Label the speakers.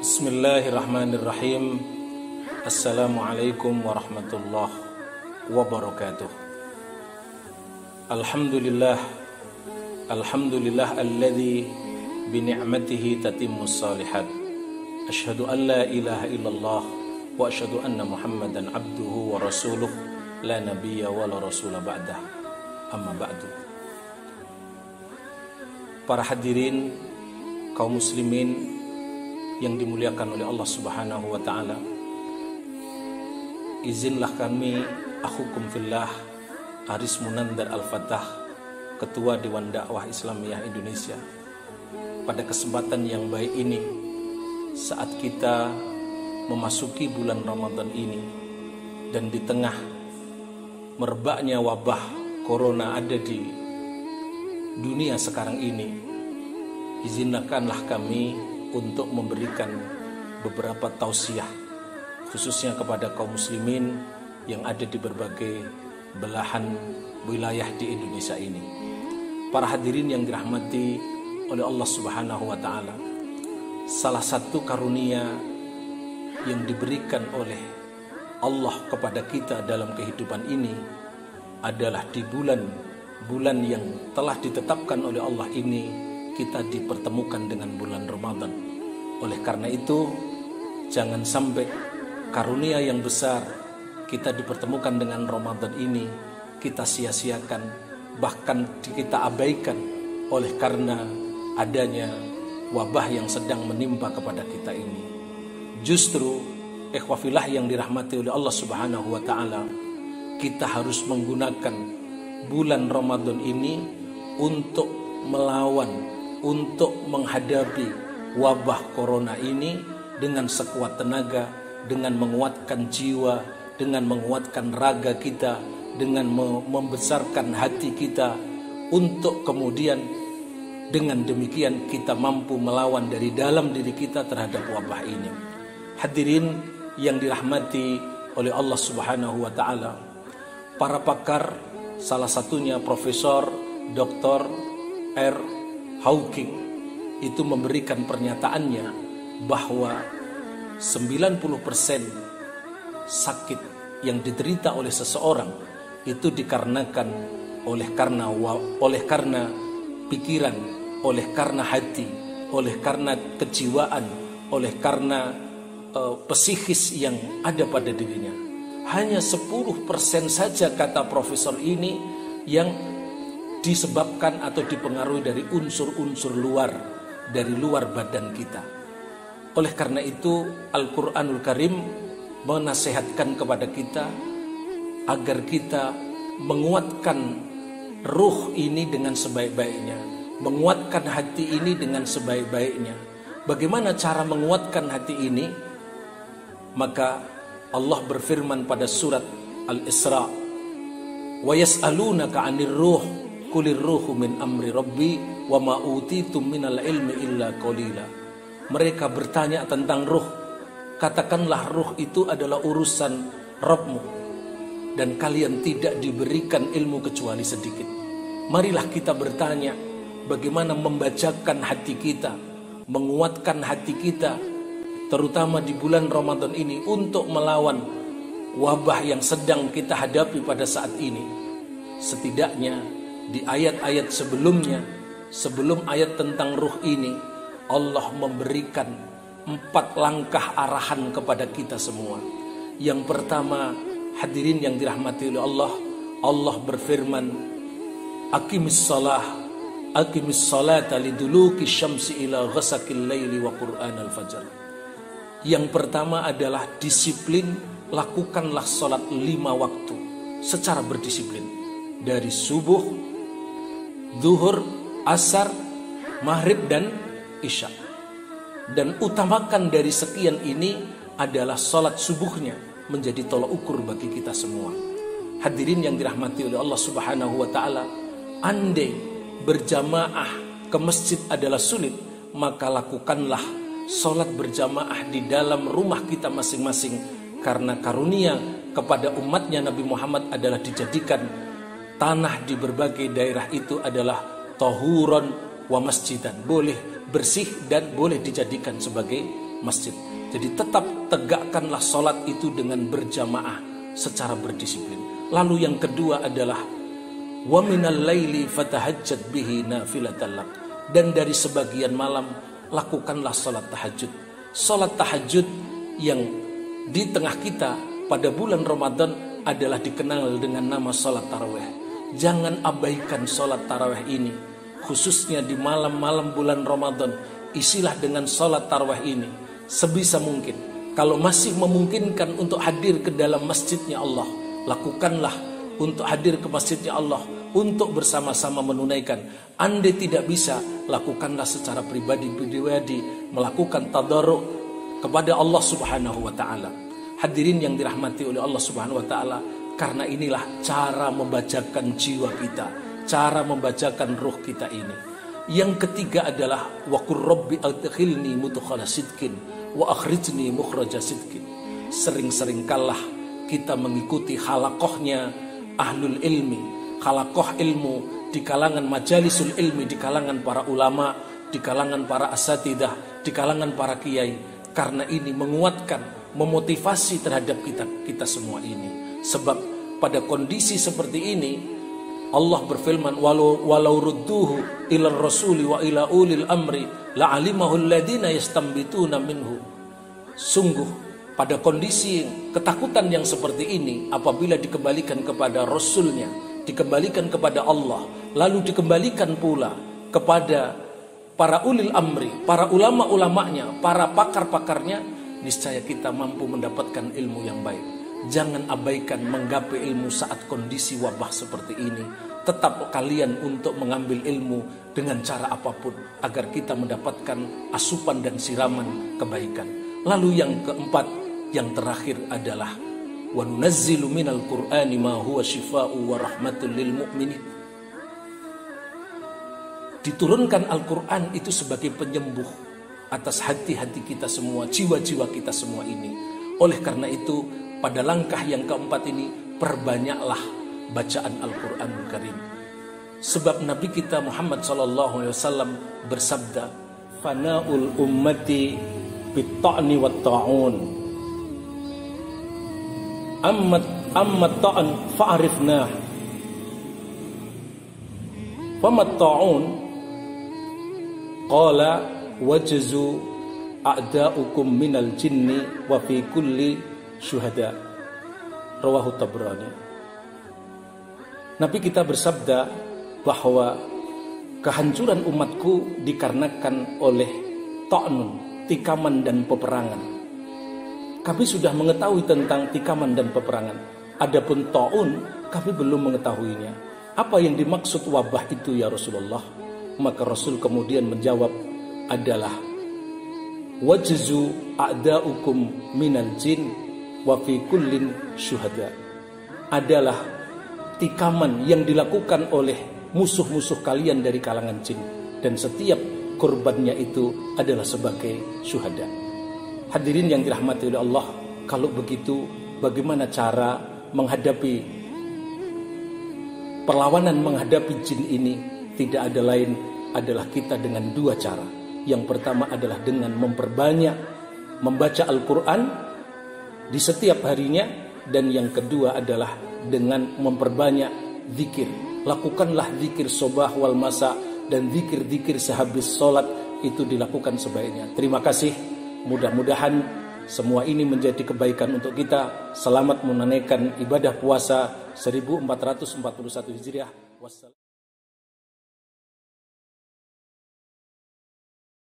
Speaker 1: Bismillahirrahmanirrahim. Assalamualaikum warahmatullahi wabarakatuh. Alhamdulillah alladzi bi ni'matihi tatimmus shalihat. Asyhadu an la ilaha illallah wa asyhadu anna Muhammadan abduhu wa rasuluh la nabiyya wa la rasula ba'dah. Amma ba'du. Para hadirin kaum muslimin yang dimuliakan oleh Allah Subhanahu wa taala, izinlah kami akhukum fillah Aris Munandar Al-Fatah, Ketua Dewan Dakwah Islamiyah Indonesia, pada kesempatan yang baik ini, saat kita memasuki bulan Ramadan ini dan di tengah merebaknya wabah corona ada di dunia sekarang ini, izinkanlah kami untuk memberikan beberapa tausiah khususnya kepada kaum muslimin yang ada di berbagai belahan wilayah di Indonesia ini. Para hadirin yang dirahmati oleh Allah Subhanahu wa taala, salah satu karunia yang diberikan oleh Allah kepada kita dalam kehidupan ini adalah di bulan yang telah ditetapkan oleh Allah ini kita dipertemukan dengan bulan Ramadan. Oleh karena itu, jangan sampai karunia yang besar kita dipertemukan dengan Ramadan ini kita sia-siakan, bahkan kita abaikan oleh karena adanya wabah yang sedang menimpa kepada kita ini. Justru ikhwafillah yang dirahmati oleh Allah Subhanahu wa taala, kita harus menggunakan bulan Ramadan ini untuk melawan, untuk menghadapi wabah corona ini dengan sekuat tenaga, dengan menguatkan jiwa, dengan menguatkan raga kita, dengan membesarkan hati kita, untuk kemudian dengan demikian kita mampu melawan dari dalam diri kita terhadap wabah ini. Hadirin yang dirahmati oleh Allah Subhanahu wa taala, para pakar, salah satunya Profesor Dr. R. Hawking itu memberikan pernyataannya bahwa 90% sakit yang diderita oleh seseorang itu dikarenakan oleh karena pikiran, oleh karena hati, oleh karena kejiwaan, oleh karena psikis yang ada pada dirinya. Hanya 10% saja, kata profesor ini, yang disebabkan atau dipengaruhi dari unsur-unsur luar, dari luar badan kita. Oleh karena itu Al-Quranul Karim menasihatkan kepada kita agar kita menguatkan ruh ini dengan sebaik-baiknya, menguatkan hati ini dengan sebaik-baiknya. Bagaimana cara menguatkan hati ini? Maka Allah berfirman pada surat Al-Isra, wa yas'alunaka 'anir ruh Qulir ruhu min amri rabbi wa ma utitum minal ilmi illa qalila. Mereka bertanya tentang ruh, katakanlah ruh itu adalah urusan Rabbmu dan kalian tidak diberikan ilmu kecuali sedikit. Marilah kita bertanya bagaimana membacakan hati kita, menguatkan hati kita, terutama di bulan Ramadan ini untuk melawan wabah yang sedang kita hadapi pada saat ini. Setidaknya di ayat-ayat sebelumnya, sebelum ayat tentang ruh ini, Allah memberikan 4 langkah arahan kepada kita semua. Yang pertama, hadirin yang dirahmati oleh Allah, Allah berfirman, Aqimis salata liduluki syamsi ila ghasakil laili wa qur'anal fajr. Yang pertama adalah disiplin, lakukanlah salat 5 waktu secara berdisiplin, dari subuh, zuhur, asar, maghrib dan isya. Dan utamakan dari sekian ini adalah salat subuhnya menjadi tolak ukur bagi kita semua. Hadirin yang dirahmati oleh Allah Subhanahu wa taala, andai berjamaah ke masjid adalah sulit, maka lakukanlah salat berjamaah di dalam rumah kita masing-masing, karena karunia kepada umatnya Nabi Muhammad adalah dijadikan tanah di berbagai daerah itu adalah tahuran wa masjidan, boleh bersih dan boleh dijadikan sebagai masjid. Jadi tetap tegakkanlah sholat itu dengan berjamaah secara berdisiplin. Lalu yang kedua adalah wa minal laili fatahajjat bihi nafilatan lak, dan dari sebagian malam lakukanlah sholat tahajud. Sholat tahajud yang di tengah kita pada bulan Ramadan adalah dikenal dengan nama sholat tarawih. Jangan abaikan sholat tarawih ini, khususnya di malam-malam bulan Ramadan. Isilah dengan sholat tarawih ini sebisa mungkin. Kalau masih memungkinkan untuk hadir ke dalam masjidnya Allah, lakukanlah untuk hadir ke masjidnya Allah, untuk bersama-sama menunaikan. Andai tidak bisa, lakukanlah secara pribadi-pribadi, melakukan tadarruk kepada Allah Subhanahu wa taala. Hadirin yang dirahmati oleh Allah Subhanahu wa taala, karena inilah cara membacakan jiwa kita, cara membacakan ruh kita ini. Yang ketiga adalah wa qur rabbi adkhilni mudkhala sidqin wa akhrijni mukhraja sidqin. Sering-seringkalah kita mengikuti halakohnya ahlul ilmi, halakoh ilmu di kalangan majalisul ilmi, di kalangan para ulama, di kalangan para asatidah, di kalangan para kiai. Karena ini menguatkan, memotivasi terhadap kita semua ini. Sebab pada kondisi seperti ini Allah berfirman, walau rudduhu ila rasuli wa ila ulil amri la'alimahu alladhina yastambituna minhu. Sungguh pada kondisi ketakutan yang seperti ini, apabila dikembalikan kepada Rasulnya, dikembalikan kepada Allah, lalu dikembalikan pula kepada para ulil amri, para ulama-ulamanya, para pakar-pakarnya, niscaya kita mampu mendapatkan ilmu yang baik. Jangan abaikan menggapai ilmu saat kondisi wabah seperti ini. Tetap kalian untuk mengambil ilmu dengan cara apapun, agar kita mendapatkan asupan dan siraman kebaikan. Lalu yang keempat, yang terakhir adalah wa nunazzilu minal qur'ani ma huwa shifaa'u wa rahmatul lil mu'minin. Diturunkan Al-Quran itu sebagai penyembuh atas hati-hati kita semua, jiwa-jiwa kita semua ini. Oleh karena itu, pada langkah yang keempat ini, perbanyaklah bacaan Al-Quranul Karim. Sebab Nabi kita Muhammad SAW bersabda, fana'ul ummati bitta'ni wa ta'un, amma ta'an fa'arifnah, fama ta'un qala wajzu a'da'ukum minal jinni wa fi kulli syuhada. Rawahu Tabrani. Nabi kita bersabda bahwa kehancuran umatku dikarenakan oleh ta'nun, tikaman dan peperangan. Kami sudah mengetahui tentang tikaman dan peperangan. Adapun ta'un, kami belum mengetahuinya. Apa yang dimaksud wabah itu ya Rasulullah? Maka Rasul kemudian menjawab adalah wajzu a'da'ukum minal jin wa fi kullin syuhada. Adalah tikaman yang dilakukan oleh musuh-musuh kalian dari kalangan jin, dan setiap korbannya itu adalah sebagai syuhada. Hadirin yang dirahmati oleh Allah, kalau begitu bagaimana cara menghadapi perlawanan menghadapi jin ini? Tidak ada lain adalah kita dengan dua cara. Yang pertama adalah dengan memperbanyak membaca Al-Quran di setiap harinya, dan yang kedua adalah dengan memperbanyak zikir. Lakukanlah zikir sobah wal masa, dan zikir-zikir sehabis sholat itu dilakukan sebaiknya. Terima kasih. Mudah-mudahan semua ini menjadi kebaikan untuk kita. Selamat menunaikan ibadah puasa 1441 Hijriah. Wassalam.